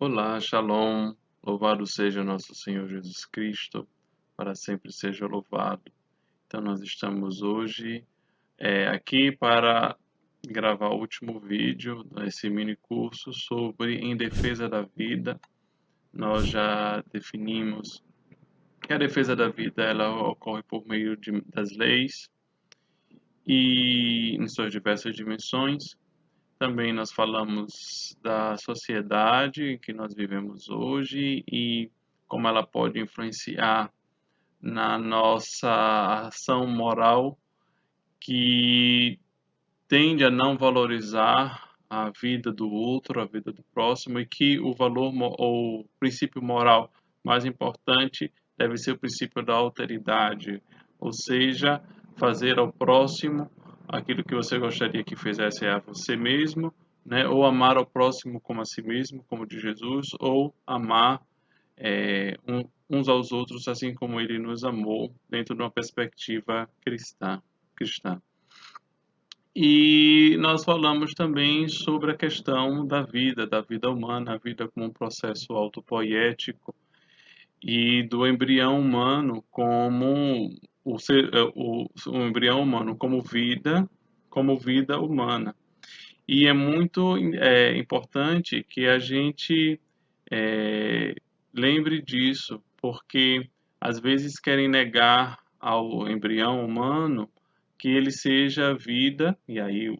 Olá, Shalom, louvado seja nosso Senhor Jesus Cristo, para sempre seja louvado. Então, nós estamos hoje aqui para gravar o último vídeo desse mini curso sobre Em Defesa da Vida. Nós já definimos que a defesa da vida ela ocorre por meio das leis e em suas diversas dimensões. Também nós falamos da sociedade em que nós vivemos hoje e como ela pode influenciar na nossa ação moral que tende a não valorizar a vida do outro, a vida do próximo, e que o valor ou o princípio moral mais importante deve ser o princípio da alteridade, ou seja, fazer ao próximo aquilo que você gostaria que fizesse a você mesmo, né? Ou amar ao próximo como a si mesmo, como de Jesus, ou amar uns aos outros assim como ele nos amou, dentro de uma perspectiva cristã. E nós falamos também sobre a questão da vida humana, a vida como um processo autopoético e do embrião humano como o embrião humano como vida humana. E é muito importante que a gente lembre disso, porque às vezes querem negar ao embrião humano que ele seja vida, e aí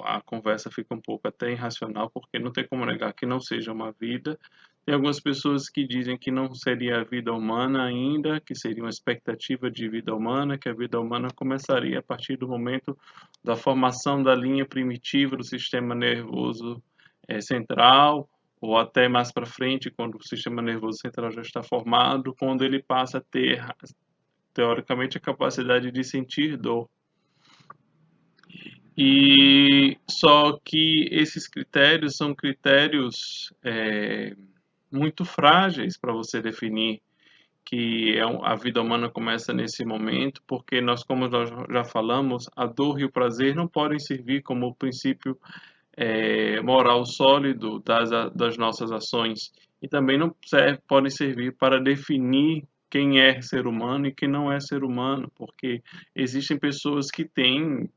a conversa fica um pouco até irracional, porque não tem como negar que não seja uma vida. Tem algumas pessoas que dizem que não seria a vida humana ainda, que seria uma expectativa de vida humana, que a vida humana começaria a partir do momento da formação da linha primitiva do sistema nervoso central, ou até mais para frente, quando o sistema nervoso central já está formado, quando ele passa a ter, teoricamente, a capacidade de sentir dor. E só que esses critérios são critérios muito frágeis para você definir que a vida humana começa nesse momento, porque como nós já falamos, a dor e o prazer não podem servir como princípio moral sólido das nossas ações e também não podem servir para definir quem é ser humano e quem não é ser humano, porque existem pessoas que têm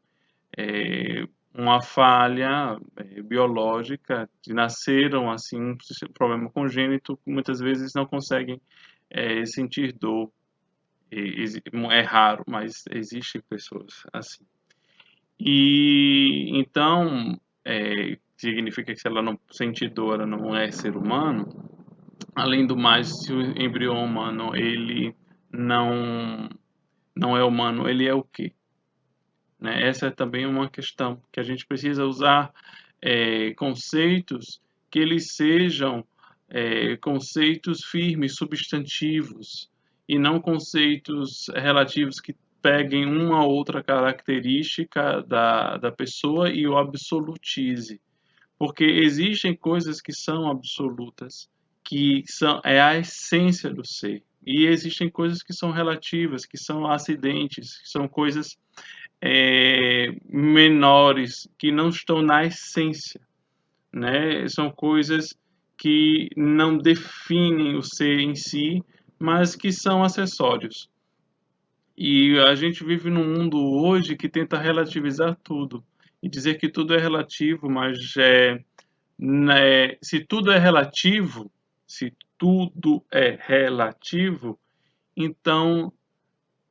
uma falha biológica, de nasceram assim, um problema congênito, muitas vezes não conseguem sentir dor. É raro, mas existem pessoas assim. E então, significa que se ela não sente dor, ela não é ser humano. Além do mais, se o embrião humano ele não não é humano, ele é o quê? Né? Essa é também uma questão que a gente precisa usar conceitos que eles sejam conceitos firmes, substantivos, e não conceitos relativos que peguem uma ou outra característica da pessoa e o absolutize. Porque existem coisas que são absolutas, que é a essência do ser. E existem coisas que são relativas, que são acidentes, que são coisas menores, que não estão na essência, né? São coisas que não definem o ser em si, mas que são acessórios. E a gente vive num mundo hoje que tenta relativizar tudo e dizer que tudo é relativo, mas se tudo é relativo, então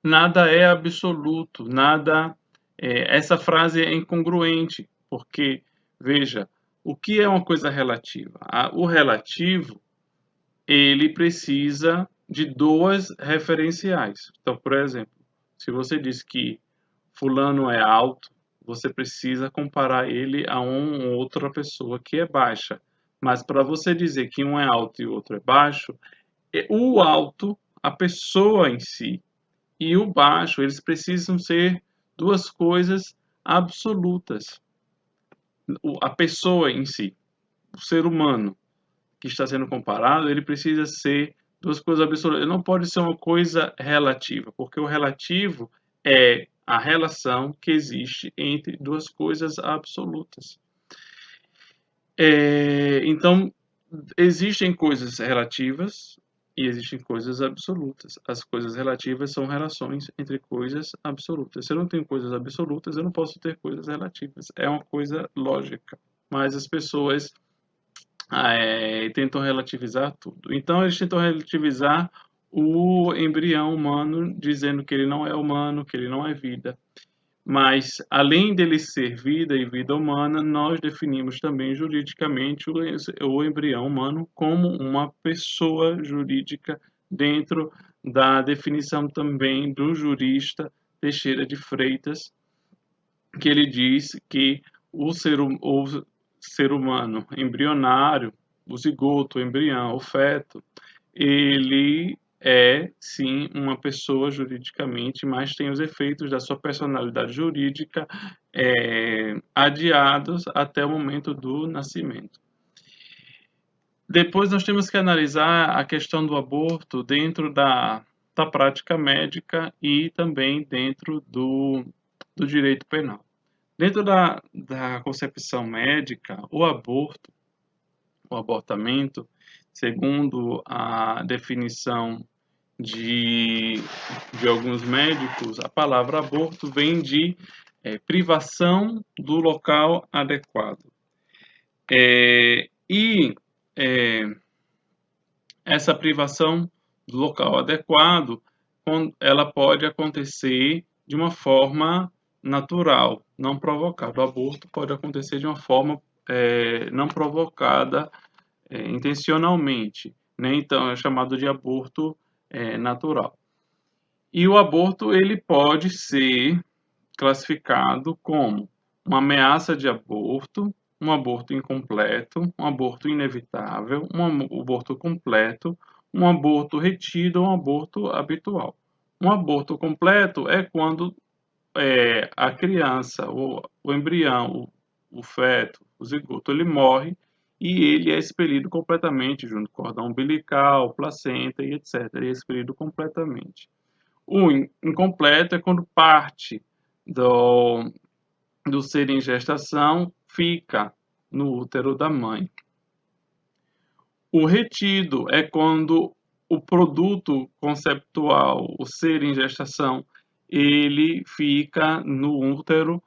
nada é absoluto, nada. Essa frase é incongruente, porque, veja, o que é uma coisa relativa? O relativo, ele precisa de duas referenciais. Então, por exemplo, se você diz que fulano é alto, você precisa comparar ele a uma outra pessoa que é baixa. Mas para você dizer que um é alto e o outro é baixo, o alto, a pessoa em si, e o baixo, eles precisam ser duas coisas absolutas. A pessoa em si, o ser humano que está sendo comparado, ele precisa ser duas coisas absolutas. Ele não pode ser uma coisa relativa, porque o relativo é a relação que existe entre duas coisas absolutas. Então, existem coisas relativas e existem coisas absolutas. As coisas relativas são relações entre coisas absolutas. Se eu não tenho coisas absolutas, eu não posso ter coisas relativas. É uma coisa lógica. Mas as pessoas tentam relativizar tudo. Então, eles tentam relativizar o embrião humano, dizendo que ele não é humano, que ele não é vida. Mas, além dele ser vida e vida humana, nós definimos também juridicamente o embrião humano como uma pessoa jurídica dentro da definição também do jurista Teixeira de Freitas, que ele diz que o ser humano embrionário, o zigoto, o embrião, o feto, ele é sim uma pessoa juridicamente, mas tem os efeitos da sua personalidade jurídica adiados até o momento do nascimento. Depois nós temos que analisar a questão do aborto dentro da prática médica e também dentro do direito penal. Dentro da concepção médica, o abortamento, segundo a definição de, de alguns médicos, a palavra aborto vem de privação do local adequado. E essa privação do local adequado, ela pode acontecer de uma forma natural, não provocada. O aborto pode acontecer de uma forma não provocada intencionalmente, né? Então é chamado de aborto natural. E o aborto ele pode ser classificado como uma ameaça de aborto, um aborto incompleto, um aborto inevitável, um aborto completo, um aborto retido ou um aborto habitual. Um aborto completo é quando a criança, o embrião, o feto, o zigoto, ele morre e ele é expelido completamente, junto com cordão umbilical, placenta e etc. Ele é expelido completamente. O incompleto é quando parte do ser em gestação fica no útero da mãe. O retido é quando o produto conceptual, o ser em gestação, ele fica no útero,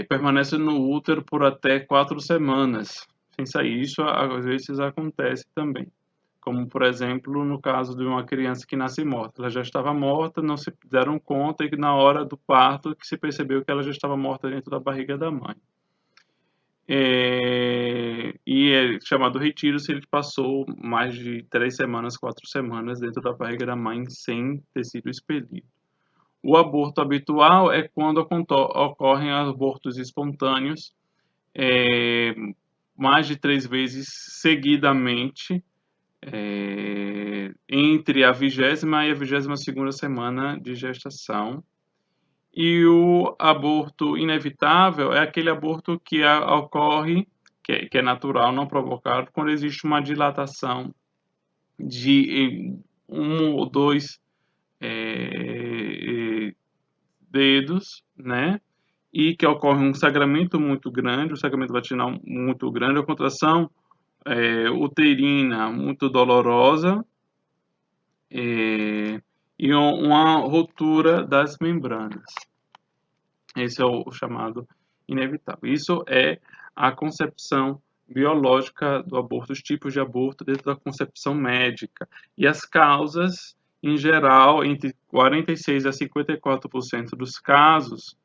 permanece no útero por até 4 semanas. Sem sair, isso às vezes acontece também. Como, por exemplo, no caso de uma criança que nasce morta. Ela já estava morta, não se deram conta e na hora do parto que se percebeu que ela já estava morta dentro da barriga da mãe. E é chamado retiro se ele passou mais de 3 semanas, 4 semanas dentro da barriga da mãe sem ter sido expelido. O aborto habitual é quando ocorrem abortos espontâneos, mais de 3 vezes seguidamente, entre a 20ª e a 22ª semana de gestação. E o aborto inevitável é aquele aborto que ocorre, que é natural, não provocado, quando existe uma dilatação de 1 ou 2 dedos, né? E que ocorre um sangramento muito grande, um sangramento vaginal muito grande, a contração uterina muito dolorosa, e uma rotura das membranas. Esse é o chamado inevitável. Isso é a concepção biológica do aborto, os tipos de aborto dentro da concepção médica. E as causas, em geral, entre 46% a 54% dos casos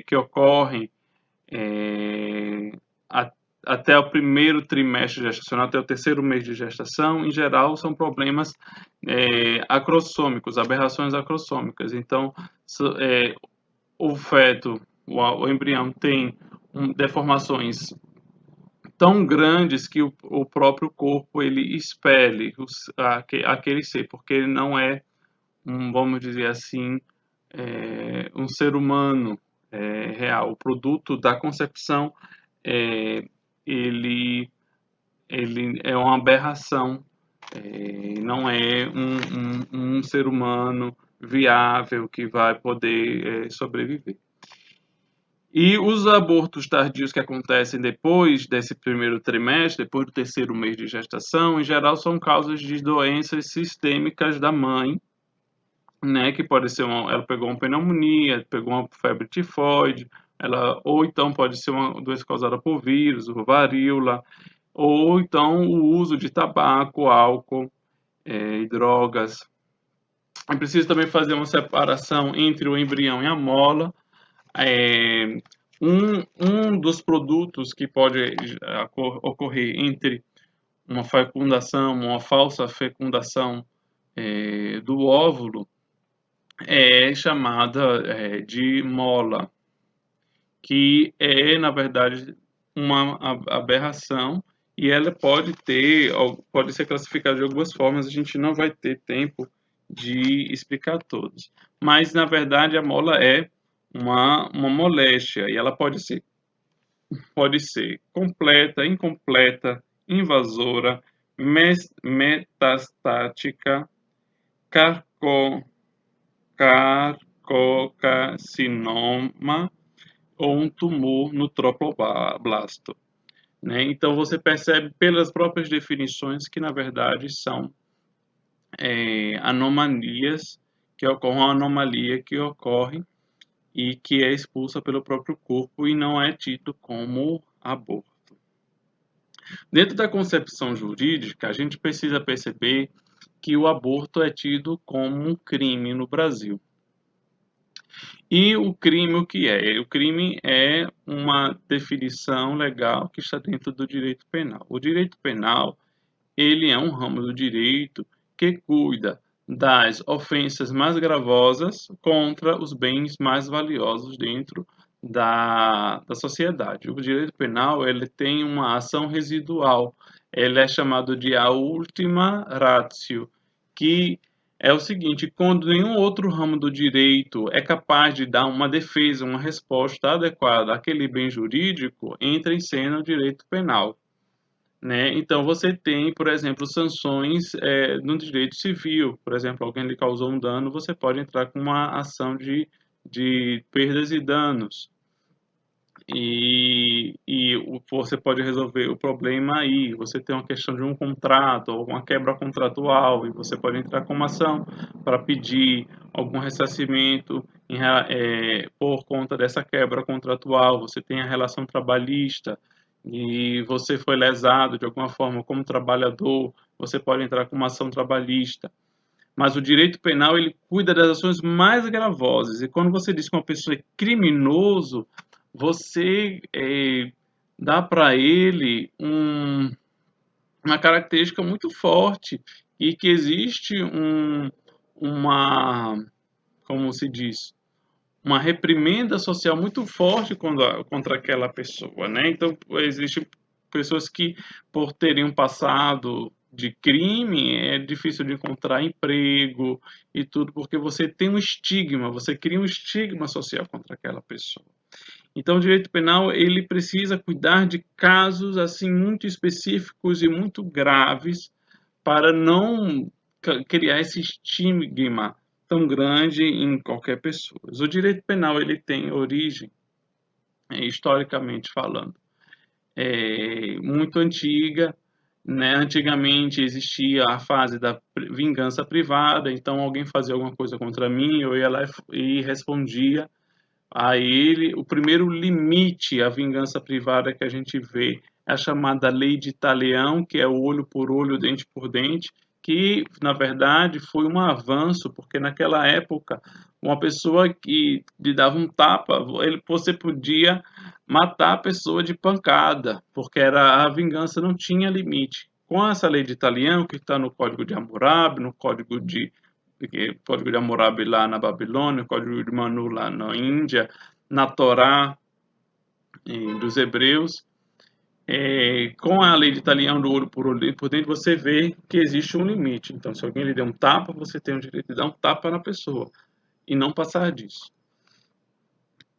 que ocorrem até o primeiro trimestre gestacional, até o terceiro mês de gestação, em geral, são problemas acrossômicos, aberrações acrossômicas. Então, o feto, o embrião tem deformações tão grandes que o próprio corpo ele expele aquele ser, porque ele não é, vamos dizer assim, um ser humano real. O produto da concepção ele, ele é uma aberração, não é um ser humano viável que vai poder sobreviver. E os abortos tardios que acontecem depois desse primeiro trimestre, depois do terceiro mês de gestação, em geral são causas de doenças sistêmicas da mãe, né, que pode ser ela pegou uma pneumonia, pegou uma febre tifoide, ou então pode ser uma doença causada por vírus, varíola, ou então o uso de tabaco, álcool, e drogas. É preciso também fazer uma separação entre o embrião e a mola. É, um dos produtos que pode ocorrer entre uma fecundação, uma falsa fecundação do óvulo é chamada de mola, que é, na verdade, uma aberração e ela pode ser classificada de algumas formas, a gente não vai ter tempo de explicar todos. Mas, na verdade, a mola é uma moléstia e ela pode ser completa, incompleta, invasora, metastática, carco, carcocarcinoma ou um tumor no troploblasto, né? Então você percebe pelas próprias definições que na verdade são anomalias que ocorrem, uma anomalia que ocorre e que é expulsa pelo próprio corpo e não é tido como aborto. Dentro da concepção jurídica, a gente precisa perceber que o aborto é tido como um crime no Brasil. E o crime, o que é? O crime é uma definição legal que está dentro do direito penal. O direito penal, ele é um ramo do direito que cuida das ofensas mais gravosas contra os bens mais valiosos dentro da sociedade. O direito penal, ele tem uma ação residual. Ele é chamado de a ultima ratio, que é o seguinte: quando nenhum outro ramo do direito é capaz de dar uma defesa, uma resposta adequada àquele bem jurídico, entra em cena o direito penal, né? Então você tem, por exemplo, sanções no direito civil. Por exemplo, alguém lhe causou um dano, você pode entrar com uma ação de perdas e danos. Você pode resolver o problema aí. Você tem uma questão de um contrato ou uma quebra contratual e você pode entrar com uma ação para pedir algum ressarcimento por conta dessa quebra contratual. Você tem a relação trabalhista e você foi lesado de alguma forma como trabalhador, você pode entrar com uma ação trabalhista. Mas o direito penal, ele cuida das ações mais gravosas. E quando você diz que uma pessoa é criminoso, você dá para ele uma característica muito forte e que existe uma, como se diz, uma reprimenda social muito forte contra aquela pessoa, né? Então, existem pessoas que, por terem um passado de crime, é difícil de encontrar emprego e tudo, porque você tem um estigma, você cria um estigma social contra aquela pessoa. Então, o direito penal, ele precisa cuidar de casos assim muito específicos e muito graves para não criar esse estigma tão grande em qualquer pessoa. O direito penal, ele tem origem, historicamente falando, muito antiga, né? Antigamente existia a fase da vingança privada, então alguém fazia alguma coisa contra mim, eu ia lá e respondia a ele. O primeiro limite à vingança privada que a gente vê é a chamada lei de Talião, que é o olho por olho, dente por dente, que na verdade foi um avanço, porque naquela época uma pessoa que lhe dava um tapa, você podia matar a pessoa de pancada, porque a vingança não tinha limite. Com essa lei de Talião, que está no Código de Hammurabi, no Código de Hammurabi lá na Babilônia, o Código de Manu lá na Índia, na Torá dos Hebreus, com a lei de Talião do olho por olho por dentro, você vê que existe um limite. Então, se alguém lhe der um tapa, você tem o direito de dar um tapa na pessoa e não passar disso.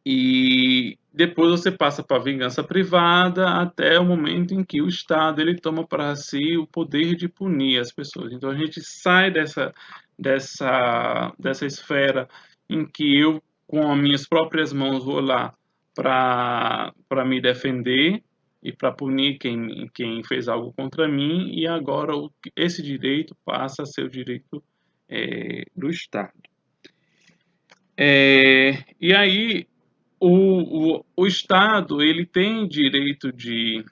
E depois você passa para a vingança privada até o momento em que o Estado ele toma para si o poder de punir as pessoas. Então a gente sai dessa esfera em que eu, com as minhas próprias mãos, vou lá, para me defender e para punir quem fez algo contra mim, e agora esse direito passa a ser o direito do Estado. E aí o Estado ele tem direito de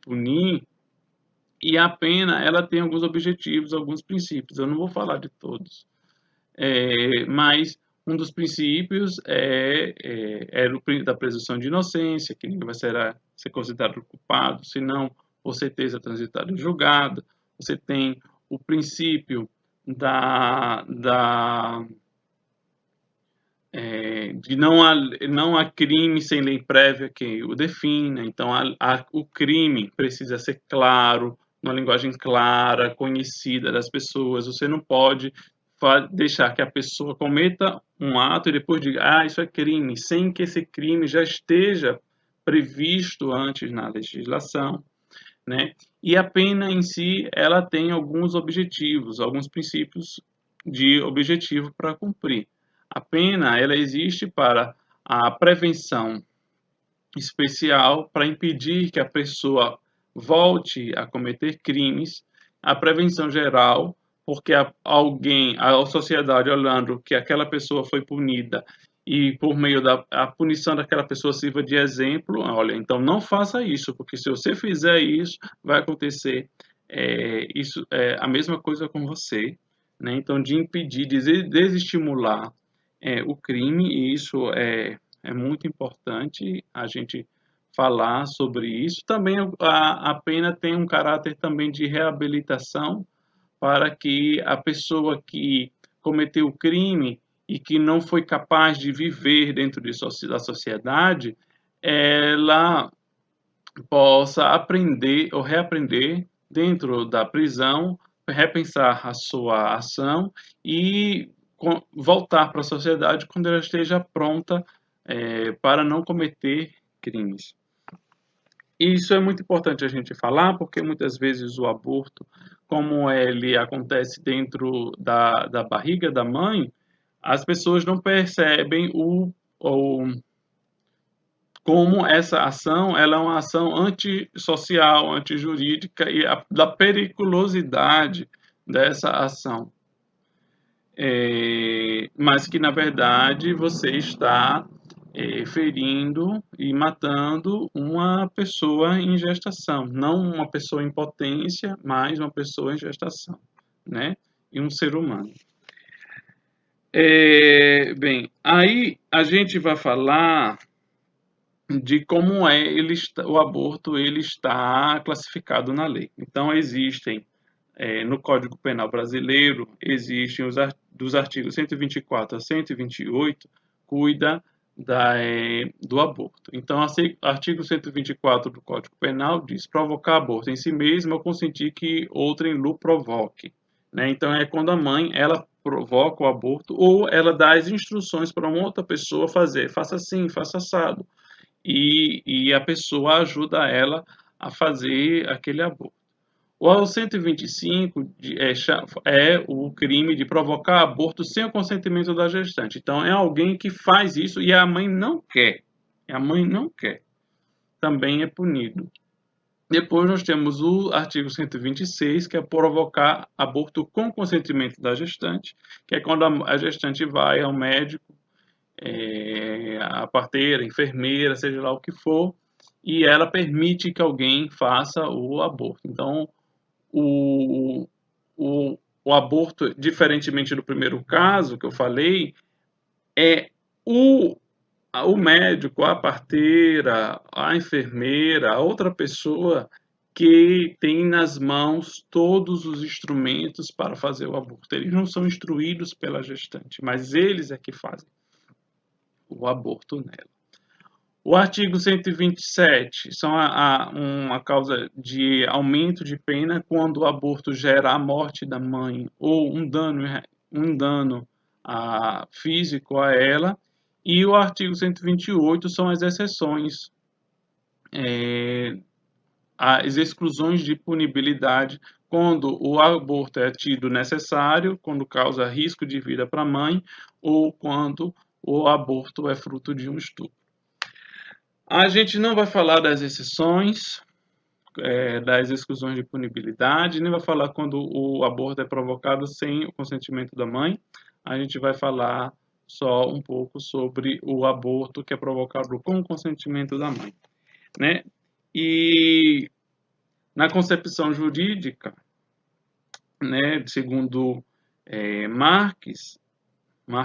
punir, e a pena ela tem alguns objetivos, alguns princípios. Eu não vou falar de todos, mas um dos princípios da presunção de inocência, que ninguém vai ser considerado culpado, senão por certeza transitado em julgado. Você tem o princípio de não há crime sem lei prévia que o defina. Então, o crime precisa ser claro, uma linguagem clara, conhecida das pessoas. Você não pode deixar que a pessoa cometa um ato e depois diga, isso é crime, sem que esse crime já esteja previsto antes na legislação, né? E a pena em si, ela tem alguns objetivos, alguns princípios de objetivo para cumprir. A pena, ela existe para a prevenção especial, para impedir que a pessoa volte a cometer crimes, a prevenção geral, porque a sociedade, olhando que aquela pessoa foi punida e por meio da punição daquela pessoa sirva de exemplo, olha, então não faça isso, porque se você fizer isso, vai acontecer a mesma coisa com você, né? Então, de impedir, de desestimular o crime, e isso é muito importante a gente falar sobre isso. Também a pena tem um caráter também de reabilitação, para que a pessoa que cometeu o crime e que não foi capaz de viver dentro da sociedade, ela possa aprender ou reaprender dentro da prisão, repensar a sua ação e voltar para a sociedade quando ela esteja pronta para não cometer crimes. E isso é muito importante a gente falar, porque muitas vezes o aborto, como ele acontece dentro da barriga da mãe, as pessoas não percebem como essa ação ela é uma ação antissocial, antijurídica, e da periculosidade dessa ação. Mas que, na verdade, você está ferindo e matando uma pessoa em gestação, não uma pessoa em potência, mas uma pessoa em gestação, né? E um ser humano. Bem, aí a gente vai falar de como o aborto ele está classificado na lei. Então, existem, no Código Penal brasileiro, existem dos artigos 124 a 128, cuida do aborto. Então, artigo 124 do Código Penal diz: provocar aborto em si mesma ou consentir que outrem lhe provoque. Né? Então, é quando a mãe ela provoca o aborto ou ela dá as instruções para uma outra pessoa fazer, faça assim, faça assado. E a pessoa ajuda ela a fazer aquele aborto. O 125 é o crime de provocar aborto sem o consentimento da gestante. Então, é alguém que faz isso e a mãe não quer. A mãe não quer. Também é punido. Depois nós temos o artigo 126, que é provocar aborto com consentimento da gestante, que é quando a gestante vai ao médico, a parteira, a enfermeira, seja lá o que for, e ela permite que alguém faça o aborto. Então, o aborto, diferentemente do primeiro caso que eu falei, é o médico, a parteira, a enfermeira, a outra pessoa que tem nas mãos todos os instrumentos para fazer o aborto. Eles não são instruídos pela gestante, mas eles é que fazem o aborto nela. O artigo 127 são uma causa de aumento de pena quando o aborto gera a morte da mãe ou um dano físico a ela. E o artigo 128 são as exceções, as exclusões de punibilidade quando o aborto é tido necessário, quando causa risco de vida para a mãe ou quando o aborto é fruto de um estupro. A gente não vai falar das exceções, das exclusões de punibilidade, nem vai falar quando o aborto é provocado sem o consentimento da mãe. A gente vai falar só um pouco sobre o aborto que é provocado com o consentimento da mãe, né? E na concepção jurídica, né, segundo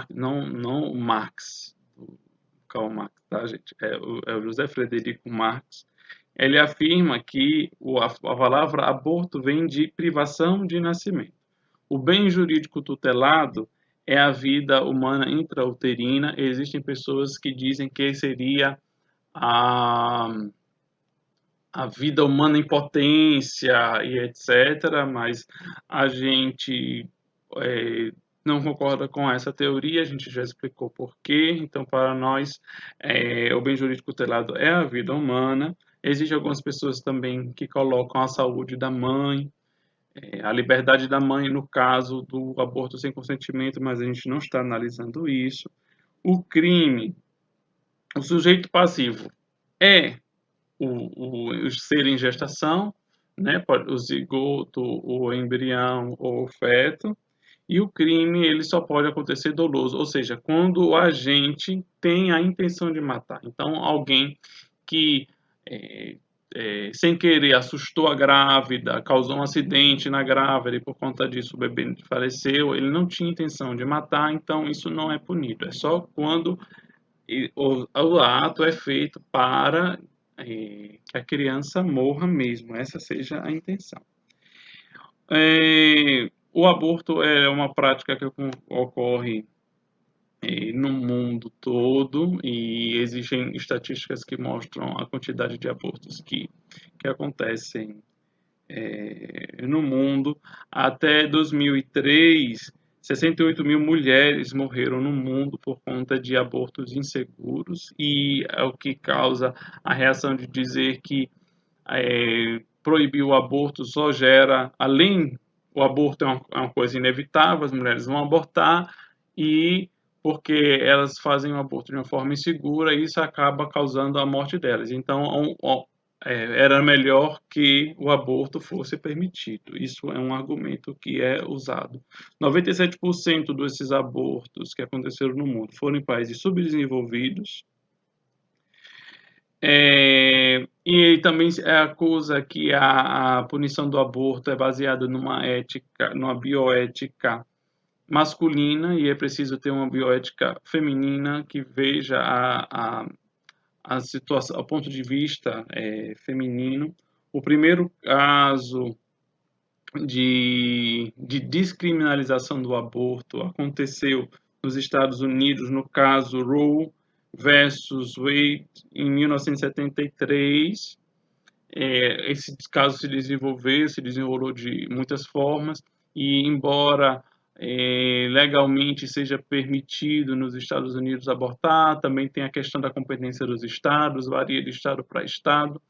não Marx, o Karl Marx, tá, gente? É o José Frederico Marx. Ele afirma que a palavra aborto vem de privação de nascimento. O bem jurídico tutelado é a vida humana intrauterina. Existem pessoas que dizem que seria a, a vida humana em potência e etc., mas a gente é, não concorda com essa teoria, a gente já explicou por quê. Então, para nós, o bem jurídico tutelado é a vida humana. Existem algumas pessoas também que colocam a saúde da mãe, a liberdade da mãe no caso do aborto sem consentimento, mas a gente não está analisando isso. O crime, o sujeito passivo é o ser em gestação, né, o zigoto, o embrião ou o feto, e o crime ele só pode acontecer doloso, ou seja, quando o agente tem a intenção de matar. Então, alguém que é, sem querer assustou a grávida, causou um acidente na grávida e por conta disso o bebê faleceu, ele não tinha intenção de matar, então isso não é punido. É só quando o ato é feito para que a criança morra mesmo, essa seja a intenção. O aborto é uma prática que ocorre no mundo todo e existem estatísticas que mostram a quantidade de abortos que acontecem no mundo. Até 2003, 68 mil mulheres morreram no mundo por conta de abortos inseguros, e é o que causa a reação de dizer que proibir o aborto só gera, além, o aborto é uma coisa inevitável, as mulheres vão abortar, e porque elas fazem o aborto de uma forma insegura, isso acaba causando a morte delas. Então, era melhor que o aborto fosse permitido. Isso é um argumento que é usado. 97% desses abortos que aconteceram no mundo foram em países subdesenvolvidos. E também acusa que a punição do aborto é baseada numa bioética masculina, e é preciso ter uma bioética feminina que veja a situação, ao ponto de vista feminino. O primeiro caso de descriminalização do aborto aconteceu nos Estados Unidos, no caso Roe versus Wade, em 1973. Esse caso se desenrolou de muitas formas, e embora legalmente seja permitido nos Estados Unidos abortar, também tem a questão da competência dos estados, varia de estado para estado,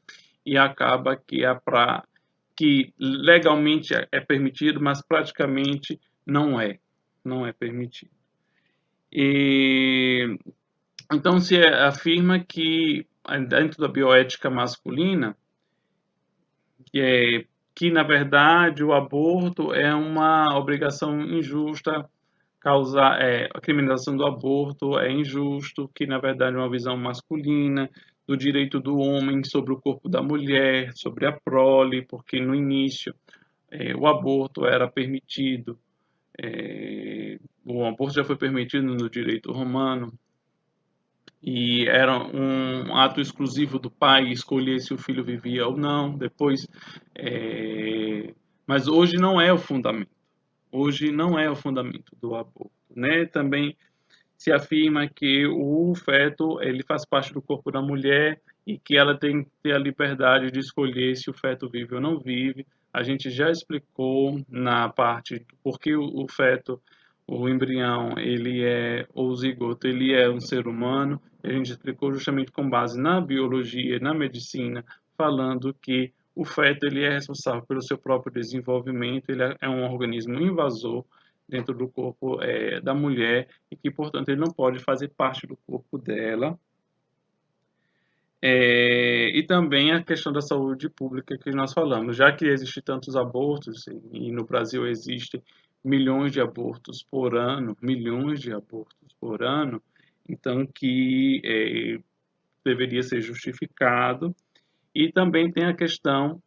e acaba que legalmente é permitido, mas praticamente não é permitido. Então se afirma que dentro da bioética masculina que na verdade o aborto é uma obrigação injusta, a criminalização do aborto é injusto, que na verdade é uma visão masculina do direito do homem sobre o corpo da mulher, sobre a prole, porque no início o aborto era permitido, o aborto já foi permitido no direito romano, e era um ato exclusivo do pai escolher se o filho vivia ou não. Depois, mas hoje não é o fundamento. Hoje não é o fundamento do aborto, né? Também se afirma que o feto ele faz parte do corpo da mulher e que ela tem que ter a liberdade de escolher se o feto vive ou não vive. A gente já explicou na parte do porquê o feto, o embrião, ou o zigoto, ele é um ser humano. A gente explicou justamente com base na biologia, na medicina, falando que o feto ele é responsável pelo seu próprio desenvolvimento, ele é um organismo invasor dentro do corpo da mulher, e que, portanto, ele não pode fazer parte do corpo dela. E também a questão da saúde pública que nós falamos, já que existem tantos abortos, e no Brasil existem milhões de abortos por ano, então que deveria ser justificado. E também tem a questão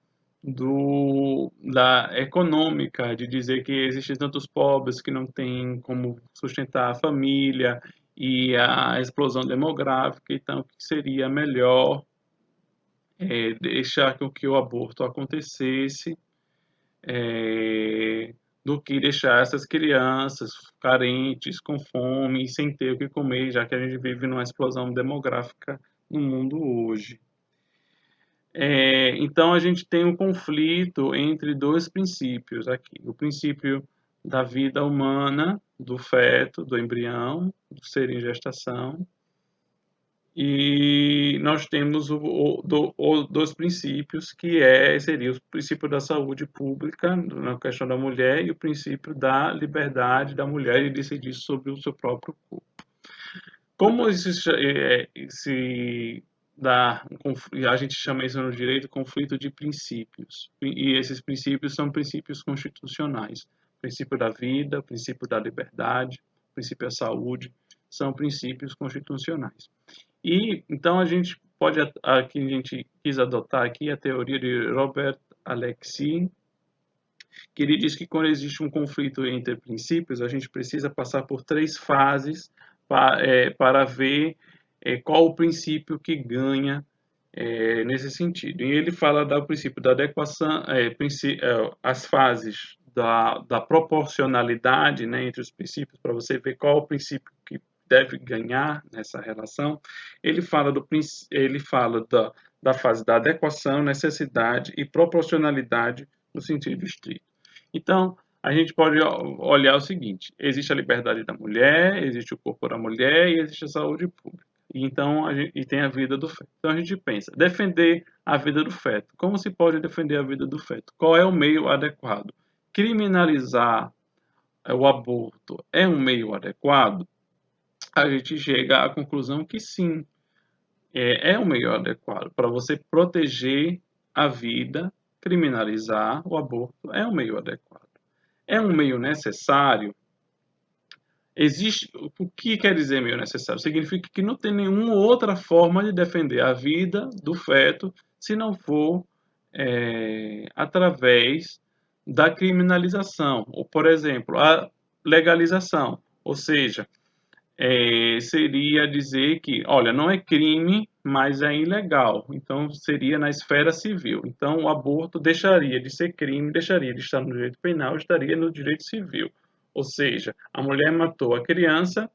da econômica, de dizer que existem tantos pobres que não têm como sustentar a família e a explosão demográfica, então que seria melhor deixar com que o aborto acontecesse do que deixar essas crianças carentes, com fome e sem ter o que comer, já que a gente vive numa explosão demográfica no mundo hoje. Então, a gente tem um conflito entre dois princípios aqui: o princípio da vida humana, do feto, do embrião, do ser em gestação, e nós temos dois princípios, que seria o princípio da saúde pública, na questão da mulher, e o princípio da liberdade da mulher de decidir sobre o seu próprio corpo. Como se dá, a gente chama isso no direito conflito de princípios, e esses princípios são princípios constitucionais: o princípio da vida, o princípio da liberdade, o princípio da saúde, são princípios constitucionais. E então a gente quis adotar aqui a teoria de Robert Alexy, que ele diz que quando existe um conflito entre princípios, a gente precisa passar por 3 fases para ver qual o princípio que ganha nesse sentido. E ele fala do princípio da adequação, as fases da proporcionalidade, né, entre os princípios, para você ver qual o princípio que deve ganhar nessa relação. Ele fala da fase da adequação, necessidade e proporcionalidade no sentido estrito. Então, a gente pode olhar o seguinte: existe a liberdade da mulher, existe o corpo da mulher e existe a saúde pública. Então, e tem a vida do feto. Então, a gente pensa, defender a vida do feto. Como se pode defender a vida do feto? Qual é o meio adequado? Criminalizar o aborto é um meio adequado? A gente chega à conclusão que sim, um meio adequado. Para você proteger a vida, criminalizar o aborto é um meio adequado. É um meio necessário? O que quer dizer meio necessário? Significa que não tem nenhuma outra forma de defender a vida do feto se não for através da criminalização, ou, por exemplo, a legalização, ou seja, seria dizer que, olha, não é crime, mas é ilegal. Então, seria na esfera civil. Então, o aborto deixaria de ser crime, deixaria de estar no direito penal, estaria no direito civil. Ou seja, a mulher matou a criança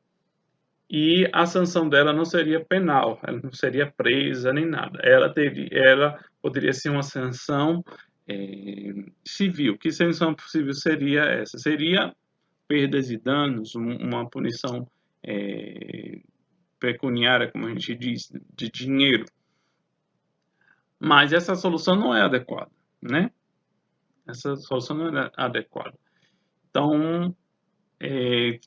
e a sanção dela não seria penal, ela não seria presa nem nada. Ela poderia ser uma sanção civil. Que sanção civil seria essa? Seria perdas e danos, uma punição pecuniária, como a gente diz, de dinheiro. Mas essa solução não é adequada, né? Essa solução não é adequada. Então,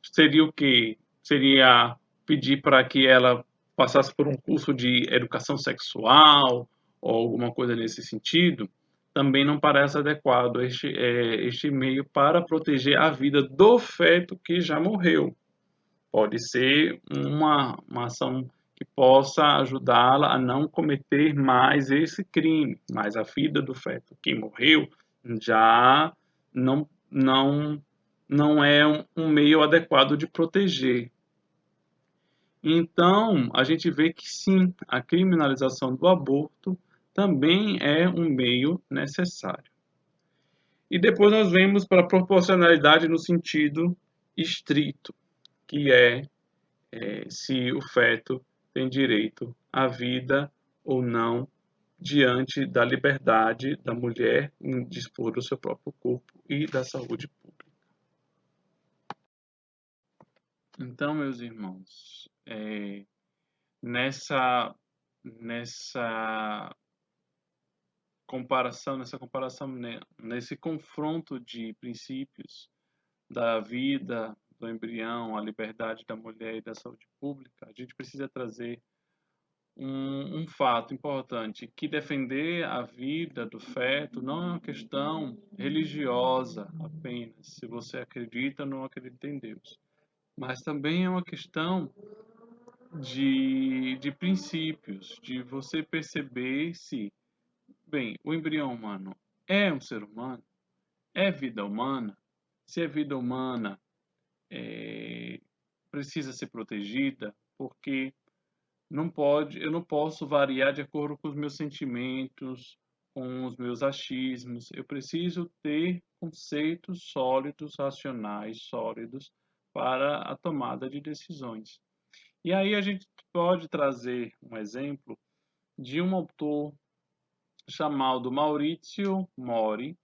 seria o quê? Seria pedir para que ela passasse por um curso de educação sexual ou alguma coisa nesse sentido. Também não parece adequado este meio para proteger a vida do feto que já morreu. Pode ser uma ação que possa ajudá-la a não cometer mais esse crime, mas a vida do feto que morreu já não é um meio adequado de proteger. Então, a gente vê que sim, a criminalização do aborto também é um meio necessário. E depois nós vemos para a proporcionalidade no sentido estrito, que se o feto tem direito à vida ou não, diante da liberdade da mulher em dispor do seu próprio corpo e da saúde pública. Então, meus irmãos, nessa comparação, né, nesse confronto de princípios da vida, do embrião, a liberdade da mulher e da saúde pública, a gente precisa trazer um fato importante, que defender a vida do feto não é uma questão religiosa apenas, se você acredita ou não acredita em Deus, mas também é uma questão de princípios, de você perceber se, bem, o embrião humano é um ser humano, é vida humana, se é vida humana, precisa ser protegida, porque eu não posso variar de acordo com os meus sentimentos, com os meus achismos. Eu preciso ter conceitos sólidos, racionais, sólidos para a tomada de decisões. E aí a gente pode trazer um exemplo de um autor chamado Maurizio Mori,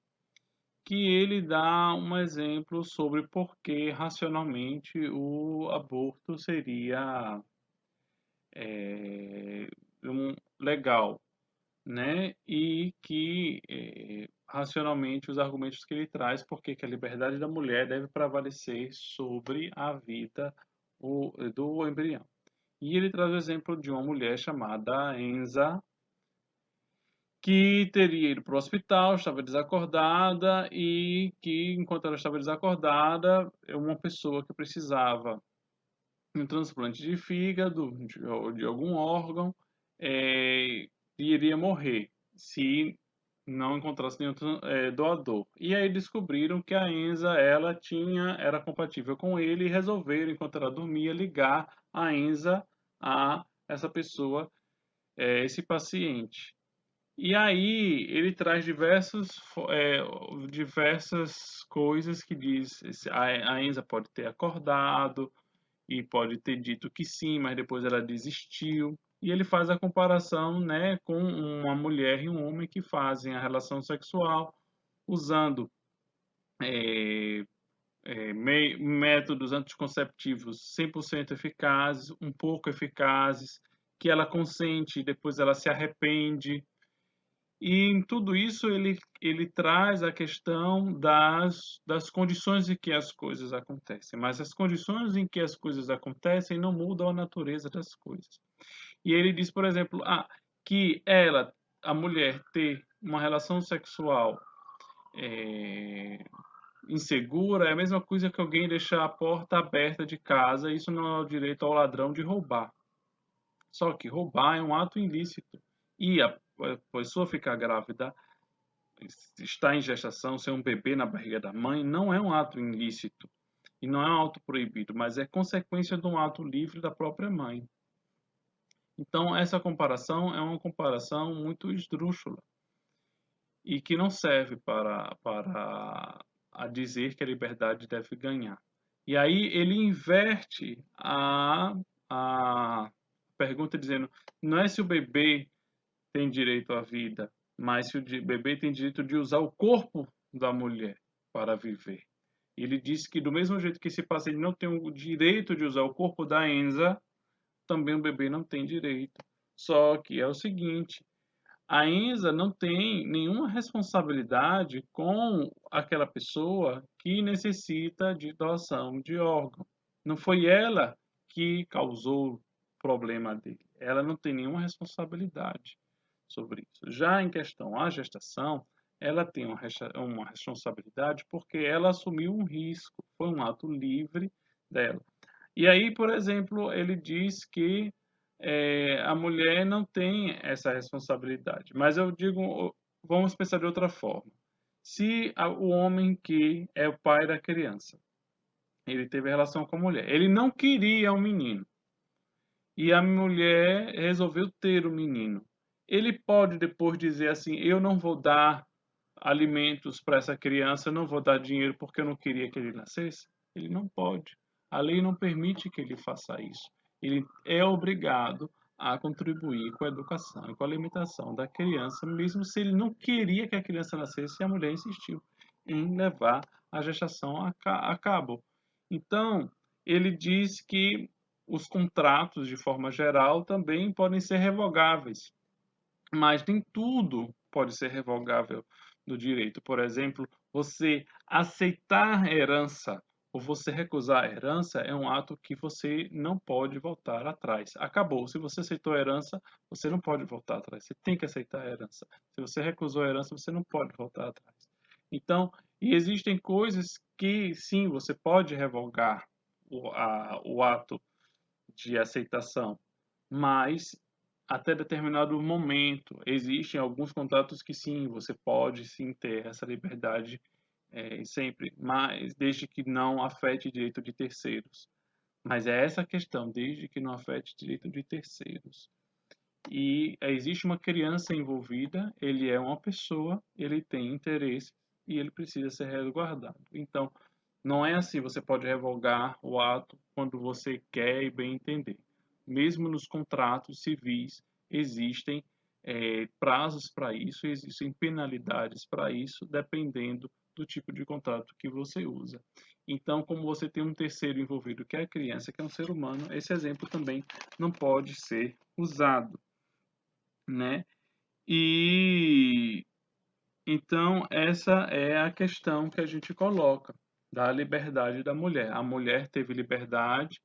que ele dá um exemplo sobre por que racionalmente o aborto seria legal, né? E que racionalmente os argumentos que ele traz, porque que a liberdade da mulher deve prevalecer sobre a vida do embrião. E ele traz o exemplo de uma mulher chamada Enza, que teria ido para o hospital, estava desacordada e que, enquanto ela estava desacordada, uma pessoa que precisava de um transplante de fígado, de algum órgão, é, iria morrer se não encontrasse nenhum doador. E aí descobriram que a Enza era compatível com ele e resolveram, enquanto ela dormia, ligar a Enza a essa pessoa, esse paciente. E aí ele traz diversas coisas que diz, a Enza pode ter acordado e pode ter dito que sim, mas depois ela desistiu. E ele faz a comparação, né, com uma mulher e um homem que fazem a relação sexual usando métodos anticonceptivos 100% eficazes, um pouco eficazes, que ela consente e depois ela se arrepende. E em tudo isso ele traz a questão das condições em que as coisas acontecem. Mas as condições em que as coisas acontecem não mudam a natureza das coisas. E ele diz, por exemplo, que a mulher, ter uma relação sexual insegura é a mesma coisa que alguém deixar a porta aberta de casa. Isso não é o direito ao ladrão de roubar. Só que roubar é um ato ilícito. E a pessoa ficar grávida, estar em gestação, ser um bebê na barriga da mãe, não é um ato ilícito e não é um ato proibido, mas é consequência de um ato livre da própria mãe. Então, essa comparação é uma comparação muito esdrúxula e que não serve para a dizer que a liberdade deve ganhar. E aí ele inverte a pergunta dizendo, não é se o bebê tem direito à vida, mas se o bebê tem direito de usar o corpo da mulher para viver. Ele disse que do mesmo jeito que esse paciente não tem o direito de usar o corpo da Enza, também o bebê não tem direito. Só que é o seguinte, a Enza não tem nenhuma responsabilidade com aquela pessoa que necessita de doação de órgão. Não foi ela que causou o problema dele. Ela não tem nenhuma responsabilidade sobre isso. Já em questão à gestação, ela tem uma responsabilidade porque ela assumiu um risco, foi um ato livre dela. E aí, por exemplo, ele diz que a mulher não tem essa responsabilidade. Mas eu digo, vamos pensar de outra forma. Se o homem que é o pai da criança, ele teve relação com a mulher, ele não queria um menino, e a mulher resolveu ter o menino. Ele pode depois dizer assim: eu não vou dar alimentos para essa criança, eu não vou dar dinheiro porque eu não queria que ele nascesse? Ele não pode. A lei não permite que ele faça isso. Ele é obrigado a contribuir com a educação e com a alimentação da criança, mesmo se ele não queria que a criança nascesse e a mulher insistiu em levar a gestação a cabo. Então, ele diz que os contratos, de forma geral, também podem ser revogáveis, mas nem tudo pode ser revogável no direito. Por exemplo, você aceitar herança ou você recusar a herança é um ato que você não pode voltar atrás. Acabou. Se você aceitou a herança, você não pode voltar atrás. Você tem que aceitar a herança. Se você recusou a herança, você não pode voltar atrás. Então, e existem coisas que sim, você pode revogar o ato de aceitação, mas até determinado momento existem alguns contratos que sim, você pode sim ter essa liberdade sempre, mas desde que não afete direito de terceiros. Mas é essa a questão, desde que não afete direito de terceiros. E existe uma criança envolvida, ele é uma pessoa, ele tem interesse e ele precisa ser resguardado. Então, não é assim, você pode revogar o ato quando você quer e bem entender. Mesmo nos contratos civis existem prazos para isso, existem penalidades para isso, dependendo do tipo de contrato que você usa. Então, como você tem um terceiro envolvido, que é a criança, que é um ser humano, esse exemplo também não pode ser usado, né? E então essa é a questão que a gente coloca da liberdade da mulher. A mulher teve liberdade,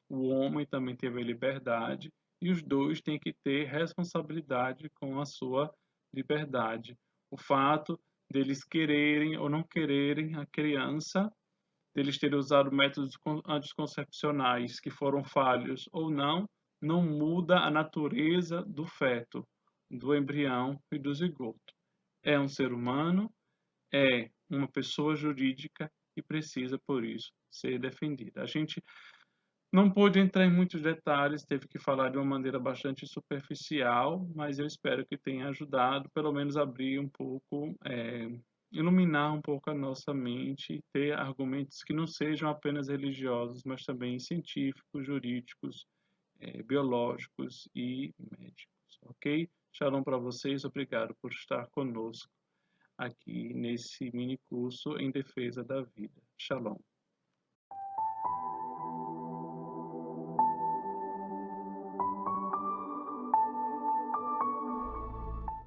o homem também teve liberdade, e os dois têm que ter responsabilidade com a sua liberdade. O fato deles quererem ou não quererem a criança, deles terem usado métodos anticoncepcionais que foram falhos ou não, não muda a natureza do feto, do embrião e do zigoto. É um ser humano, é uma pessoa jurídica e precisa, por isso, ser defendida. A gente não pôde entrar em muitos detalhes, teve que falar de uma maneira bastante superficial, mas eu espero que tenha ajudado, pelo menos abrir um pouco, iluminar um pouco a nossa mente, ter argumentos que não sejam apenas religiosos, mas também científicos, jurídicos, biológicos e médicos, ok? Shalom para vocês, obrigado por estar conosco aqui nesse mini curso em defesa da vida. Shalom.